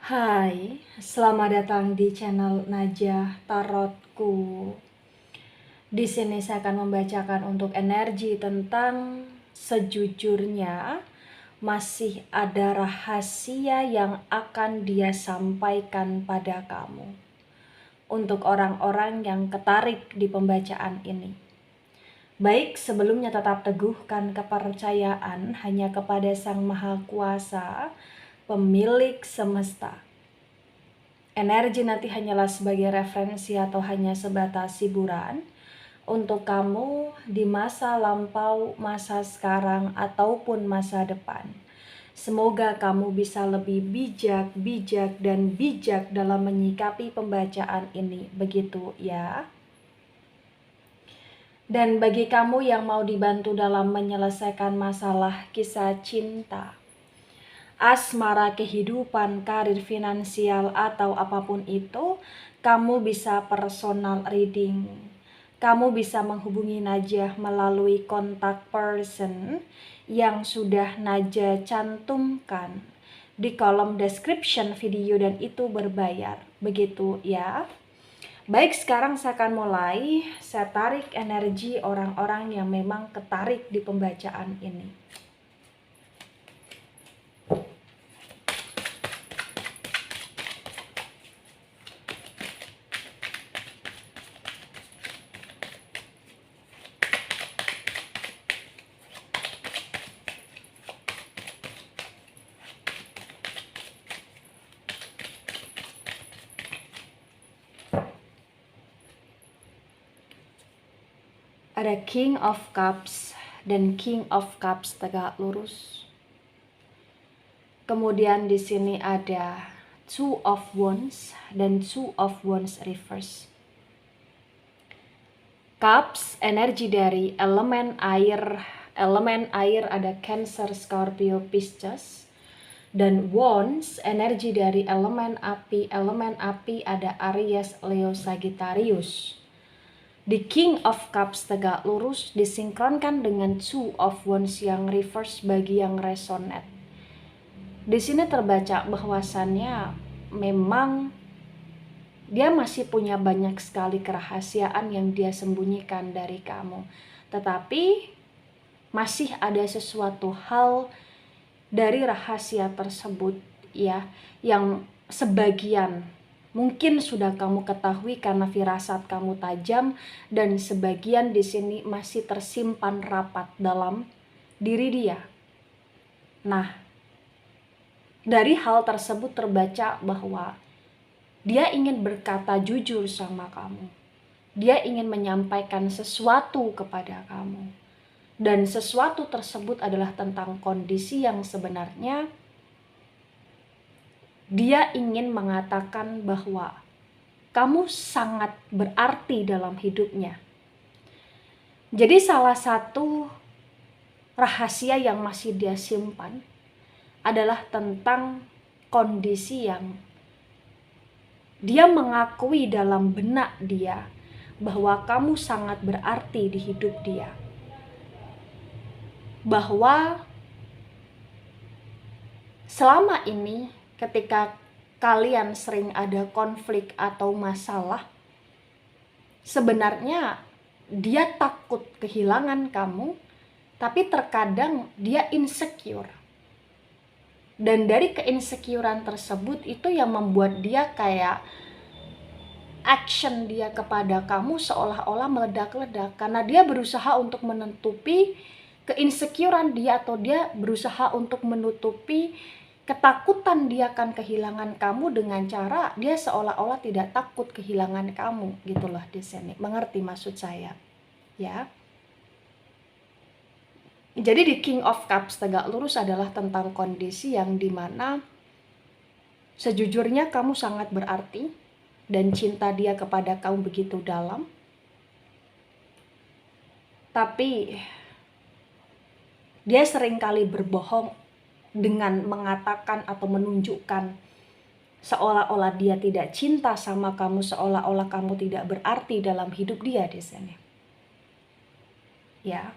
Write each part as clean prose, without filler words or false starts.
Hai, selamat datang di channel Najah Tarotku. Di sini saya akan membacakan untuk energi tentang sejujurnya masih ada rahasia yang akan dia sampaikan pada kamu. Untuk orang-orang yang ketarik di pembacaan ini. Baik, sebelumnya tetap teguhkan kepercayaan hanya kepada Sang Maha Kuasa, pemilik semesta. Energi nanti hanyalah sebagai referensi atau hanya sebatas hiburan untuk kamu di masa lampau, masa sekarang, ataupun masa depan. Semoga kamu bisa lebih bijak dalam menyikapi pembacaan ini. Begitu ya. Dan bagi kamu yang mau dibantu dalam menyelesaikan masalah kisah cinta, asmara, kehidupan, karir, finansial, atau apapun itu, kamu bisa personal reading. Kamu bisa menghubungi Najah melalui kontak person yang sudah Najah cantumkan di kolom description video dan itu berbayar. Begitu ya. Baik, sekarang saya akan mulai. Saya tarik energi orang-orang yang memang ketarik di pembacaan ini. Ada King of Cups dan King of Cups tegak lurus. Kemudian di sini ada Two of Wands dan Two of Wands reverse. Cups, energi dari elemen air. Elemen air ada Cancer, Scorpio, Pisces. Dan Wands, energi dari elemen api. Elemen api ada Aries, Leo, Sagittarius. The King of Cups tegak lurus disinkronkan dengan Two of Wands yang reverse bagi yang resonate. Di sini terbaca bahwasannya memang dia masih punya banyak sekali kerahasiaan yang dia sembunyikan dari kamu. Tetapi masih ada sesuatu hal dari rahasia tersebut ya yang sebagian mungkin sudah kamu ketahui karena firasat kamu tajam, dan sebagian di sini masih tersimpan rapat dalam diri dia. Nah, dari hal tersebut terbaca bahwa dia ingin berkata jujur sama kamu. Dia ingin menyampaikan sesuatu kepada kamu. Dan sesuatu tersebut adalah tentang kondisi yang sebenarnya dia ingin mengatakan bahwa kamu sangat berarti dalam hidupnya. Jadi salah satu rahasia yang masih dia simpan adalah tentang kondisi yang dia mengakui dalam benak dia bahwa kamu sangat berarti di hidup dia. Bahwa selama ini ketika kalian sering ada konflik atau masalah, sebenarnya dia takut kehilangan kamu, tapi terkadang dia insecure. Dan dari keinsecurean tersebut itu yang membuat dia kayak action dia kepada kamu seolah-olah meledak-ledak, karena dia berusaha untuk menutupi keinsecurean dia, atau dia berusaha untuk menutupi ketakutan dia akan kehilangan kamu dengan cara dia seolah-olah tidak takut kehilangan kamu gitu loh di sini. Mengerti maksud saya? Ya. Jadi di King of Cups tegak lurus adalah tentang kondisi yang dimana sejujurnya kamu sangat berarti dan cinta dia kepada kamu begitu dalam. Tapi dia seringkali berbohong dengan mengatakan atau menunjukkan seolah-olah dia tidak cinta sama kamu, seolah-olah kamu tidak berarti dalam hidup dia di sini. Ya.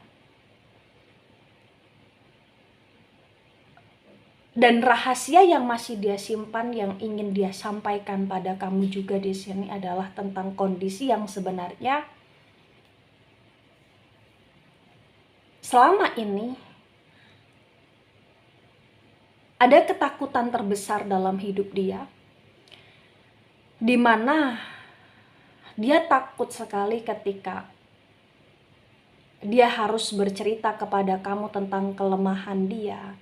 Dan rahasia yang masih dia simpan, yang ingin dia sampaikan pada kamu juga di sini adalah tentang kondisi yang sebenarnya selama ini ada ketakutan terbesar dalam hidup dia, di mana dia takut sekali ketika dia harus bercerita kepada kamu tentang kelemahan dia,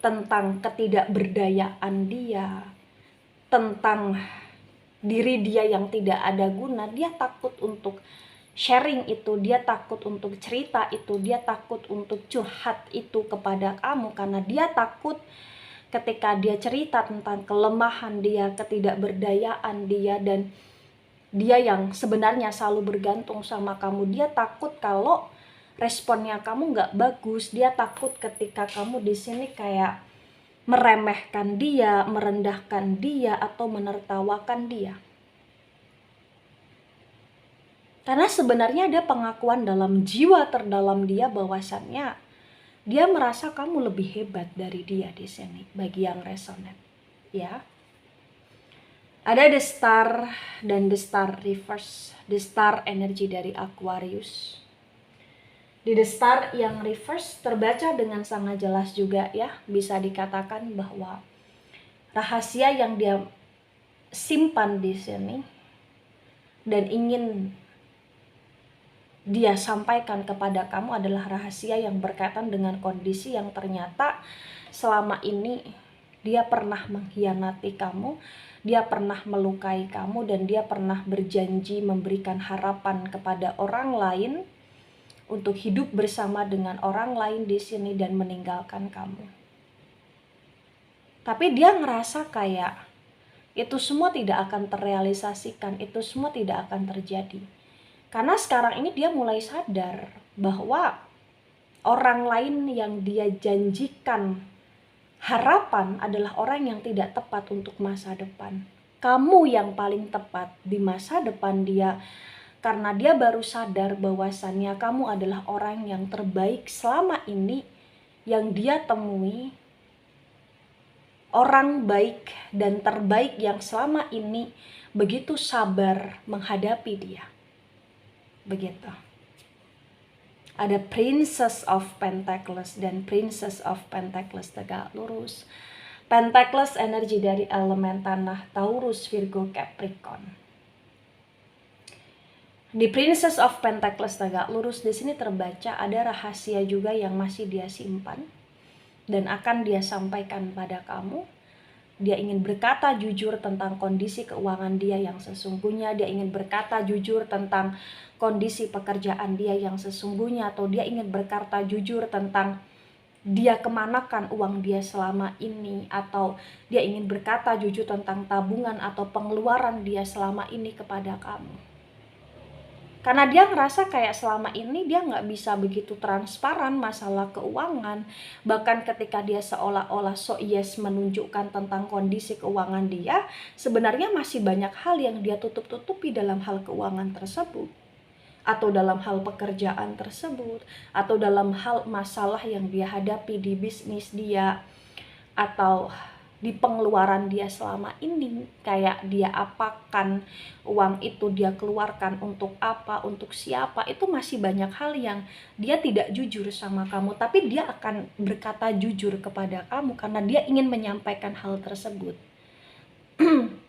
tentang ketidakberdayaan dia, tentang diri dia yang tidak ada guna. Dia takut untuk sharing itu, dia takut untuk cerita itu, dia takut untuk curhat itu kepada kamu, karena dia takut ketika dia cerita tentang kelemahan dia, ketidakberdayaan dia, dan dia yang sebenarnya selalu bergantung sama kamu, dia takut kalau responnya kamu nggak bagus. Dia takut ketika kamu di sini kayak meremehkan dia, merendahkan dia, atau menertawakan dia. Karena sebenarnya ada pengakuan dalam jiwa terdalam dia bahwasannya dia merasa kamu lebih hebat dari dia di sini, bagi yang resonate, ya. Ada the star dan the star reverse, the star energi dari Aquarius. Di the star yang reverse terbaca dengan sangat jelas juga ya, bisa dikatakan bahwa rahasia yang dia simpan di sini dan ingin dia sampaikan kepada kamu adalah rahasia yang berkaitan dengan kondisi yang ternyata selama ini dia pernah mengkhianati kamu, dia pernah melukai kamu, dan dia pernah berjanji memberikan harapan kepada orang lain untuk hidup bersama dengan orang lain di sini dan meninggalkan kamu. Tapi dia ngerasa kayak itu semua tidak akan terrealisasikan, itu semua tidak akan terjadi. Karena sekarang ini dia mulai sadar bahwa orang lain yang dia janjikan harapan adalah orang yang tidak tepat untuk masa depan. Kamu yang paling tepat di masa depan dia, karena dia baru sadar bahwasannya kamu adalah orang yang terbaik selama ini yang dia temui, orang baik dan terbaik yang selama ini begitu sabar menghadapi dia. Begitu. Ada Princess of Pentacles dan Princess of Pentacles tegak lurus. Pentacles energi dari elemen tanah, Taurus, Virgo, Capricorn. Di Princess of Pentacles tegak lurus di sini terbaca ada rahasia juga yang masih dia simpan dan akan dia sampaikan pada kamu. Dia ingin berkata jujur tentang kondisi keuangan dia yang sesungguhnya, dia ingin berkata jujur tentang kondisi pekerjaan dia yang sesungguhnya, atau dia ingin berkata jujur tentang dia kemanakan uang dia selama ini, atau dia ingin berkata jujur tentang tabungan atau pengeluaran dia selama ini kepada kamu. Karena dia ngerasa kayak selama ini dia nggak bisa begitu transparan masalah keuangan. Bahkan ketika dia seolah-olah so yes menunjukkan tentang kondisi keuangan dia, sebenarnya masih banyak hal yang dia tutup-tutupi dalam hal keuangan tersebut. Atau dalam hal pekerjaan tersebut. Atau dalam hal masalah yang dia hadapi di bisnis dia. Atau di pengeluaran dia selama ini, kayak dia apakan uang itu, dia keluarkan untuk apa, untuk siapa, itu masih banyak hal yang dia tidak jujur sama kamu, tapi dia akan berkata jujur kepada kamu karena dia ingin menyampaikan hal tersebut.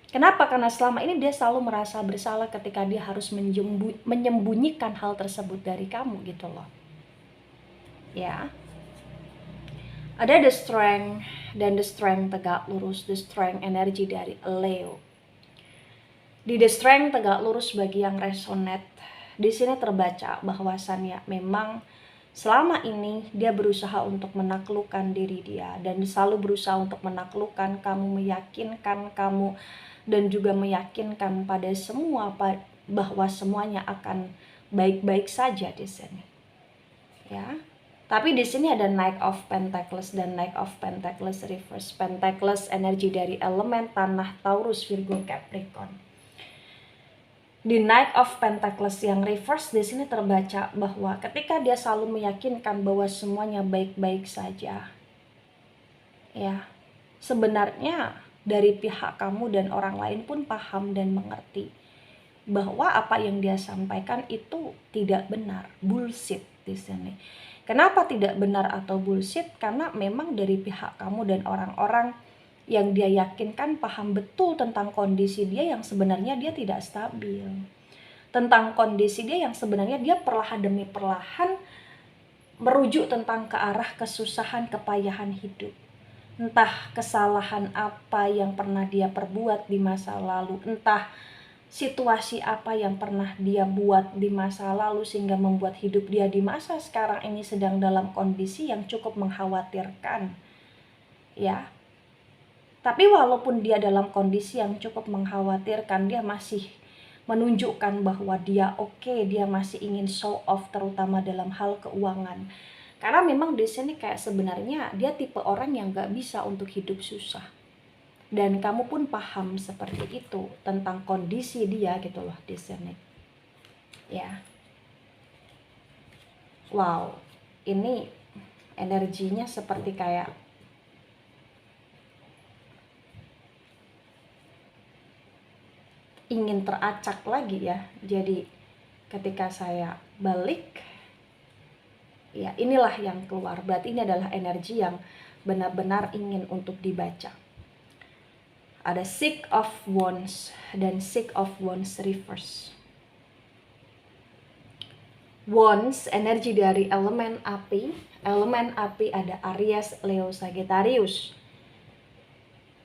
Kenapa? Karena selama ini dia selalu merasa bersalah ketika dia harus menyembunyikan hal tersebut dari kamu gitu loh. Ya. Ada the strength dan the strength tegak lurus, the strength energi dari Leo. Di the strength tegak lurus bagi yang resonate, di sini terbaca bahwasannya memang selama ini dia berusaha untuk menaklukkan diri dia dan selalu berusaha untuk menaklukkan kamu, meyakinkan kamu dan juga meyakinkan pada semua bahwa semuanya akan baik-baik saja di sini. Ya. Tapi di sini ada Knight of Pentacles dan Knight of Pentacles reverse. Pentacles energi dari elemen tanah, Taurus, Virgo, Capricorn. Di Knight of Pentacles yang reverse di sini terbaca bahwa ketika dia selalu meyakinkan bahwa semuanya baik-baik saja, ya, sebenarnya dari pihak kamu dan orang lain pun paham dan mengerti bahwa apa yang dia sampaikan itu tidak benar, bullshit di sini. Kenapa tidak benar atau bullshit? Karena memang dari pihak kamu dan orang-orang yang dia yakinkan paham betul tentang kondisi dia yang sebenarnya dia tidak stabil. Tentang kondisi dia yang sebenarnya dia perlahan demi perlahan merujuk tentang ke arah kesusahan, kepayahan hidup. Entah kesalahan apa yang pernah dia perbuat di masa lalu, entah situasi apa yang pernah dia buat di masa lalu sehingga membuat hidup dia di masa sekarang ini sedang dalam kondisi yang cukup mengkhawatirkan. Ya. Tapi walaupun dia dalam kondisi yang cukup mengkhawatirkan, dia masih menunjukkan bahwa dia oke, dia masih ingin show off terutama dalam hal keuangan. Karena memang di sini kayak sebenarnya dia tipe orang yang gak bisa untuk hidup susah. Dan kamu pun paham seperti itu tentang kondisi dia gitu loh di sini. Ya. Wow, ini energinya seperti kayak ingin teracak lagi ya. Jadi ketika saya balik, ya inilah yang keluar. Berarti ini adalah energi yang benar-benar ingin untuk dibaca. Ada Six of Wands dan Six of Wands reverse. Wands, energi dari elemen api. Elemen api ada Aries, Leo, Sagittarius.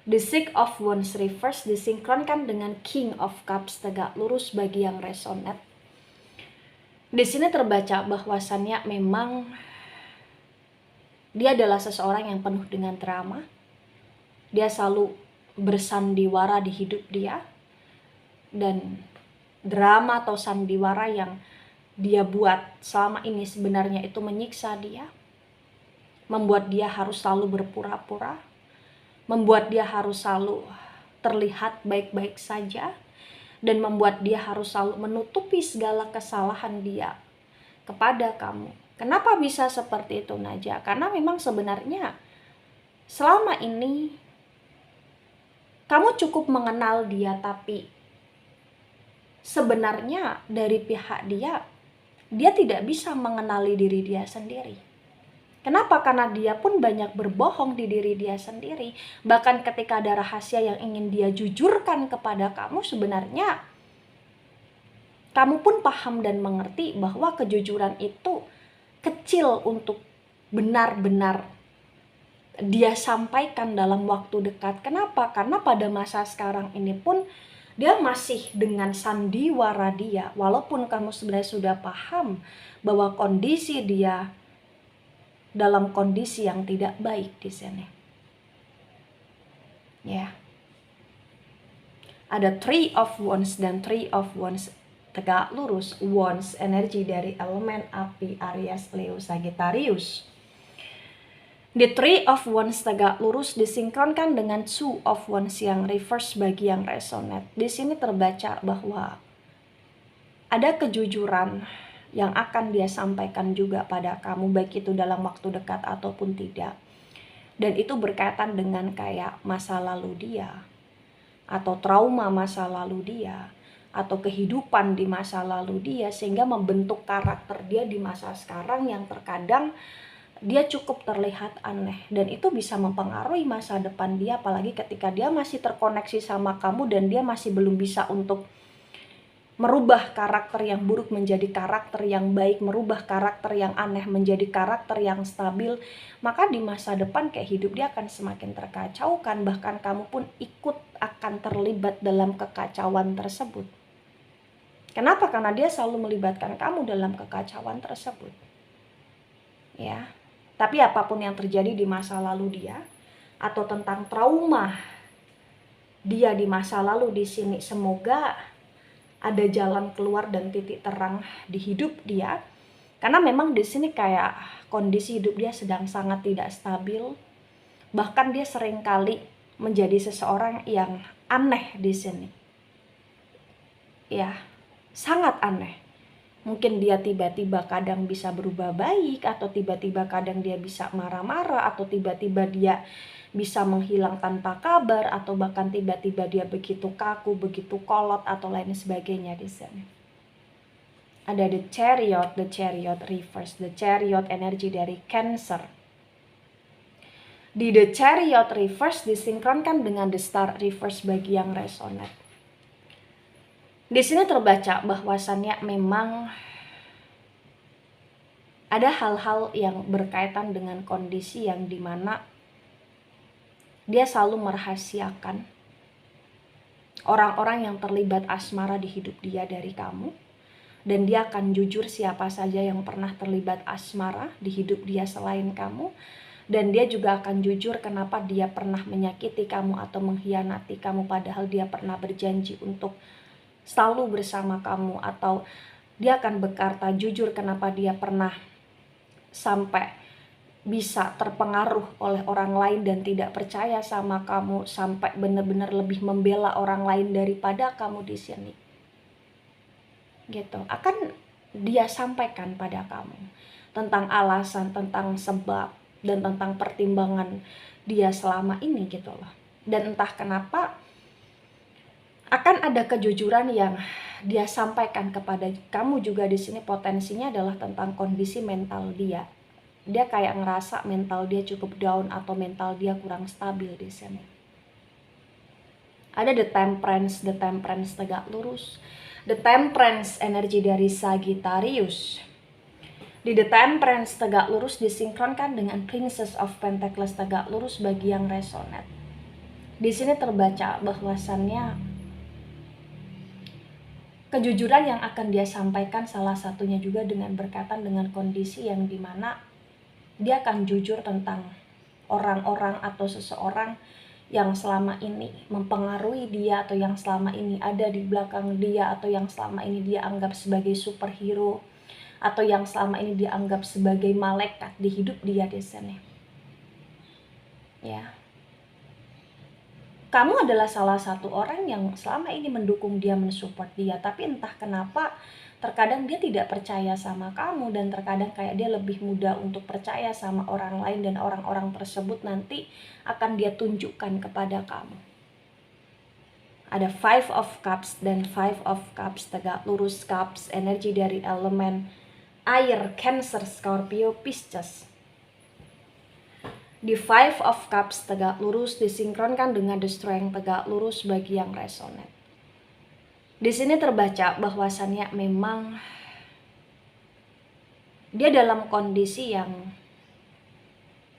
The Six of Wands reverse disinkronkan dengan King of Cups tegak lurus bagi yang resonate. Di sini terbaca bahwasannya memang dia adalah seseorang yang penuh dengan drama. Dia selalu bersandiwara di hidup dia. Dan drama atau sandiwara yang dia buat selama ini sebenarnya itu menyiksa dia. Membuat dia harus selalu berpura-pura. Membuat dia harus selalu terlihat baik-baik saja. Dan membuat dia harus selalu menutupi segala kesalahan dia kepada kamu. Kenapa bisa seperti itu, Naja? Karena memang sebenarnya selama ini kamu cukup mengenal dia, tapi sebenarnya dari pihak dia tidak bisa mengenali diri dia sendiri. Kenapa? Karena dia pun banyak berbohong di diri dia sendiri. Bahkan ketika ada rahasia yang ingin dia jujurkan kepada kamu, sebenarnya kamu pun paham dan mengerti bahwa kejujuran itu kecil untuk benar-benar dia sampaikan dalam waktu dekat. Kenapa? Karena pada masa sekarang ini pun dia masih dengan sandiwara dia. Walaupun kamu sebenarnya sudah paham bahwa kondisi dia dalam kondisi yang tidak baik di sini. Ya. Ada Three of Wands dan Three of Wands tegak lurus. Wands energi dari elemen api Aries, Leo, Sagittarius. The Three of Wands tegak lurus disinkronkan dengan Two of Wands yang reverse bagi yang resonate. Di sini terbaca bahwa ada kejujuran yang akan dia sampaikan juga pada kamu, baik itu dalam waktu dekat ataupun tidak. Dan itu berkaitan dengan kayak masa lalu dia, atau trauma masa lalu dia, atau kehidupan di masa lalu dia, sehingga membentuk karakter dia di masa sekarang yang terkadang dia cukup terlihat aneh. Dan itu bisa mempengaruhi masa depan dia, apalagi ketika dia masih terkoneksi sama kamu dan dia masih belum bisa untuk merubah karakter yang buruk menjadi karakter yang baik, merubah karakter yang aneh menjadi karakter yang stabil, maka di masa depan kayak hidup dia akan semakin terkacaukan, bahkan kamu pun ikut akan terlibat dalam kekacauan tersebut. Kenapa? Karena dia selalu melibatkan kamu dalam kekacauan tersebut. Ya. Tapi apapun yang terjadi di masa lalu dia, atau tentang trauma dia di masa lalu di sini, semoga ada jalan keluar dan titik terang di hidup dia. Karena memang di sini kayak kondisi hidup dia sedang sangat tidak stabil. Bahkan dia seringkali menjadi seseorang yang aneh di sini. Ya, sangat aneh. Mungkin dia tiba-tiba kadang bisa berubah baik, atau tiba-tiba kadang dia bisa marah-marah, atau tiba-tiba dia bisa menghilang tanpa kabar, atau bahkan tiba-tiba dia begitu kaku, begitu kolot, atau lain sebagainya di sini. Ada the chariot reverse, the chariot energi dari Cancer. Di the chariot reverse disinkronkan dengan the star reverse bagi yang resonate. Di sini terbaca bahwasannya memang ada hal-hal yang berkaitan dengan kondisi yang dimana dia selalu merahasiakan orang-orang yang terlibat asmara di hidup dia dari kamu. Dan dia akan jujur siapa saja yang pernah terlibat asmara di hidup dia selain kamu. Dan dia juga akan jujur kenapa dia pernah menyakiti kamu atau mengkhianati kamu, padahal dia pernah berjanji untuk selalu bersama kamu. Atau dia akan berkata jujur kenapa dia pernah sampai bisa terpengaruh oleh orang lain dan tidak percaya sama kamu, sampai benar-benar lebih membela orang lain daripada kamu di sini. Gitu. Akan dia sampaikan pada kamu tentang alasan, tentang sebab, dan tentang pertimbangan dia selama ini gitu loh. Dan entah kenapa akan ada kejujuran yang dia sampaikan kepada kamu juga di sini. Potensinya adalah tentang kondisi mental dia. Dia kayak ngerasa mental dia cukup down atau mental dia kurang stabil di sini. Ada the temperance tegak lurus. The temperance energi dari Sagittarius. Di the temperance tegak lurus disinkronkan dengan Princess of Pentacles tegak lurus bagi yang resonate. Di sini terbaca bahwasannya kejujuran yang akan dia sampaikan salah satunya juga dengan berkaitan dengan kondisi yang dimana dia akan jujur tentang orang-orang atau seseorang yang selama ini mempengaruhi dia, atau yang selama ini ada di belakang dia, atau yang selama ini dia anggap sebagai superhero, atau yang selama ini dia anggap sebagai malaikat di hidup dia di sini. Ya. Kamu adalah salah satu orang yang selama ini mendukung dia, mensupport dia, tapi entah kenapa terkadang dia tidak percaya sama kamu, dan terkadang kayak dia lebih mudah untuk percaya sama orang lain, dan orang-orang tersebut nanti akan dia tunjukkan kepada kamu. Ada Five of Cups dan Five of Cups tegak lurus. Cups energi dari elemen air, Cancer, Scorpio, Pisces. Di Five of Cups tegak lurus disinkronkan dengan the Strength tegak lurus bagi yang resonate. Di sini terbaca bahwasannya memang dia dalam kondisi yang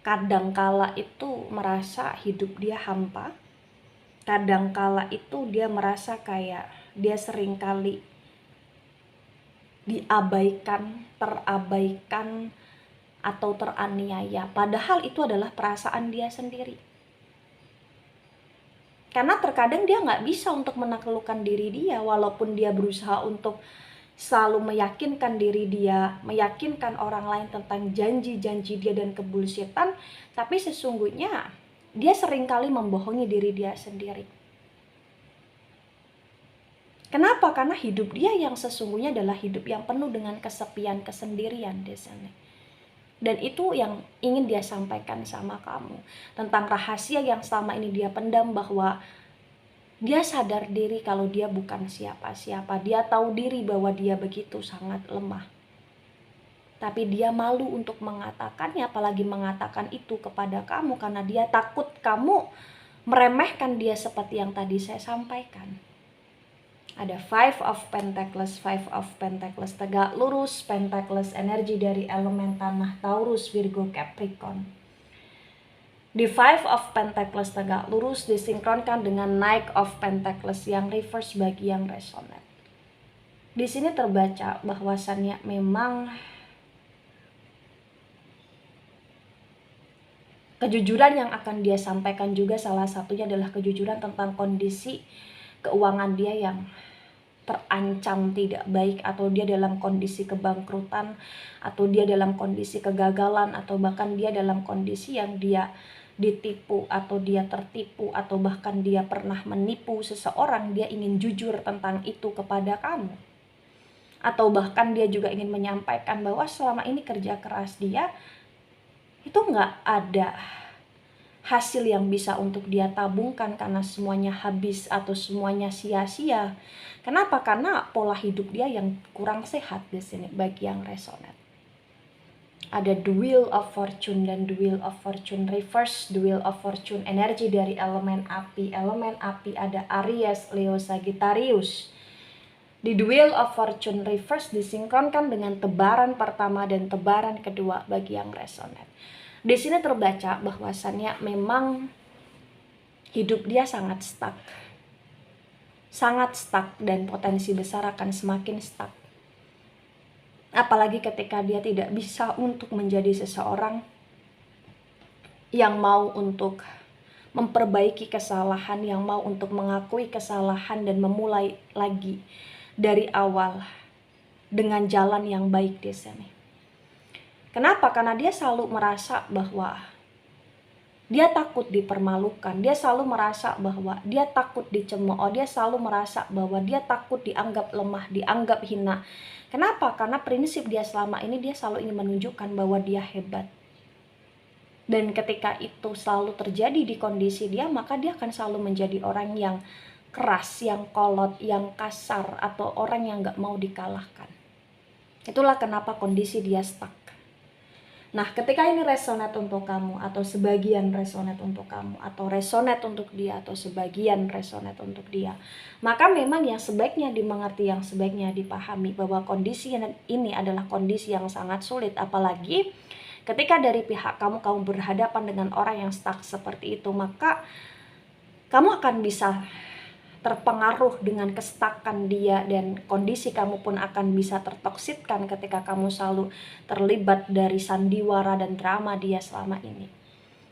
kadangkala itu merasa hidup dia hampa. Kadangkala itu dia merasa kayak dia seringkali diabaikan, terabaikan, atau teraniaya. Padahal itu adalah perasaan dia sendiri. Karena terkadang dia nggak bisa untuk menaklukkan diri dia, walaupun dia berusaha untuk selalu meyakinkan diri dia, meyakinkan orang lain tentang janji-janji dia dan kebullshitan, tapi sesungguhnya dia seringkali membohongi diri dia sendiri. Kenapa? Karena hidup dia yang sesungguhnya adalah hidup yang penuh dengan kesepian, kesendirian di sana. Dan itu yang ingin dia sampaikan sama kamu. Tentang rahasia yang selama ini dia pendam, bahwa dia sadar diri kalau dia bukan siapa-siapa. Dia tahu diri bahwa dia begitu sangat lemah. Tapi dia malu untuk mengatakannya, apalagi mengatakan itu kepada kamu, karena dia takut kamu meremehkan dia seperti yang tadi saya sampaikan. Ada Five of Pentacles tegak lurus. Pentacles energi dari elemen tanah, Taurus, Virgo, Capricorn. Di Five of Pentacles tegak lurus disinkronkan dengan Knight of Pentacles yang reverse bagi yang resonate. Di sini terbaca bahwasannya memang kejujuran yang akan dia sampaikan juga salah satunya adalah kejujuran tentang kondisi keuangan dia yang terancam tidak baik, atau dia dalam kondisi kebangkrutan, atau dia dalam kondisi kegagalan, atau bahkan dia dalam kondisi yang dia ditipu, atau dia tertipu, atau bahkan dia pernah menipu seseorang. Dia ingin jujur tentang itu kepada kamu, atau bahkan dia juga ingin menyampaikan bahwa selama ini kerja keras dia itu nggak ada hasil yang bisa untuk dia tabungkan karena semuanya habis atau semuanya sia-sia. Kenapa? Karena pola hidup dia yang kurang sehat di sini bagi yang resonate. Ada the wheel of fortune dan the wheel of fortune reverse. The wheel of fortune energi dari elemen api. Elemen api ada Aries, Leo, Sagittarius. Di the wheel of fortune reverse disinkronkan dengan tebaran pertama dan tebaran kedua bagi yang resonate. Di sini terbaca bahwasannya memang hidup dia sangat stuck. Sangat stuck dan potensi besar akan semakin stuck. Apalagi ketika dia tidak bisa untuk menjadi seseorang yang mau untuk memperbaiki kesalahan, yang mau untuk mengakui kesalahan dan memulai lagi dari awal dengan jalan yang baik di sini. Kenapa? Karena dia selalu merasa bahwa dia takut dipermalukan, dia selalu merasa bahwa dia takut dicemooh, dia selalu merasa bahwa dia takut dianggap lemah, dianggap hina. Kenapa? Karena prinsip dia selama ini dia selalu ingin menunjukkan bahwa dia hebat. Dan ketika itu selalu terjadi di kondisi dia, maka dia akan selalu menjadi orang yang keras, yang kolot, yang kasar, atau orang yang gak mau dikalahkan. Itulah kenapa kondisi dia stuck. Nah, ketika ini resonate untuk kamu, atau sebagian resonate untuk kamu, atau resonate untuk dia, atau sebagian resonate untuk dia, maka memang yang sebaiknya dimengerti, yang sebaiknya dipahami bahwa kondisi ini adalah kondisi yang sangat sulit. Apalagi ketika dari pihak kamu berhadapan dengan orang yang stuck seperti itu, maka kamu akan bisa terpengaruh dengan kestakan dia, dan kondisi kamu pun akan bisa tertoksitkan ketika kamu selalu terlibat dari sandiwara dan drama dia selama ini.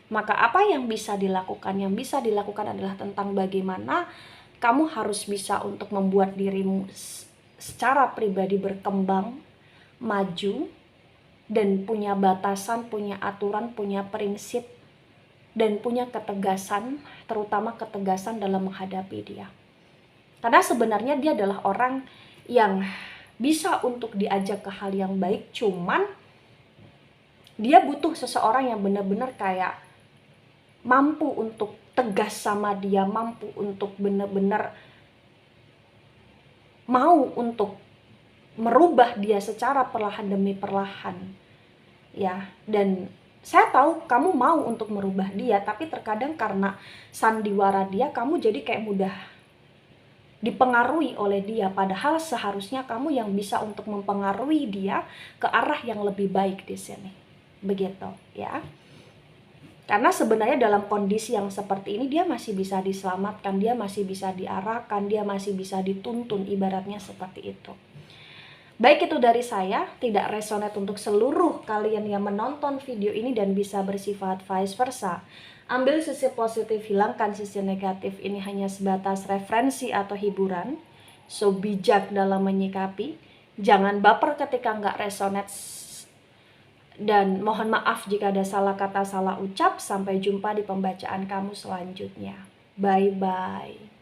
Maka apa yang bisa dilakukan? Yang bisa dilakukan adalah tentang bagaimana kamu harus bisa untuk membuat dirimu secara pribadi berkembang, maju, dan punya batasan, punya aturan, punya prinsip, dan punya ketegasan, terutama ketegasan dalam menghadapi dia. Karena sebenarnya dia adalah orang yang bisa untuk diajak ke hal yang baik, cuman dia butuh seseorang yang benar-benar kayak mampu untuk tegas sama dia, mampu untuk benar-benar mau untuk merubah dia secara perlahan demi perlahan. Ya, dan saya tahu kamu mau untuk merubah dia, tapi terkadang karena sandiwara dia, kamu jadi kayak mudah dipengaruhi oleh dia, padahal seharusnya kamu yang bisa untuk mempengaruhi dia ke arah yang lebih baik di sini. Begitu, ya. Karena sebenarnya dalam kondisi yang seperti ini dia masih bisa diselamatkan, dia masih bisa diarahkan, dia masih bisa dituntun, ibaratnya seperti itu. Baik, itu dari saya, tidak resonate untuk seluruh kalian yang menonton video ini dan bisa bersifat vice versa. Ambil sisi positif, hilangkan sisi negatif. Ini hanya sebatas referensi atau hiburan. So, bijak dalam menyikapi. Jangan baper ketika nggak resonate. Dan mohon maaf jika ada salah kata, salah ucap. Sampai jumpa di pembacaan kamu selanjutnya. Bye-bye.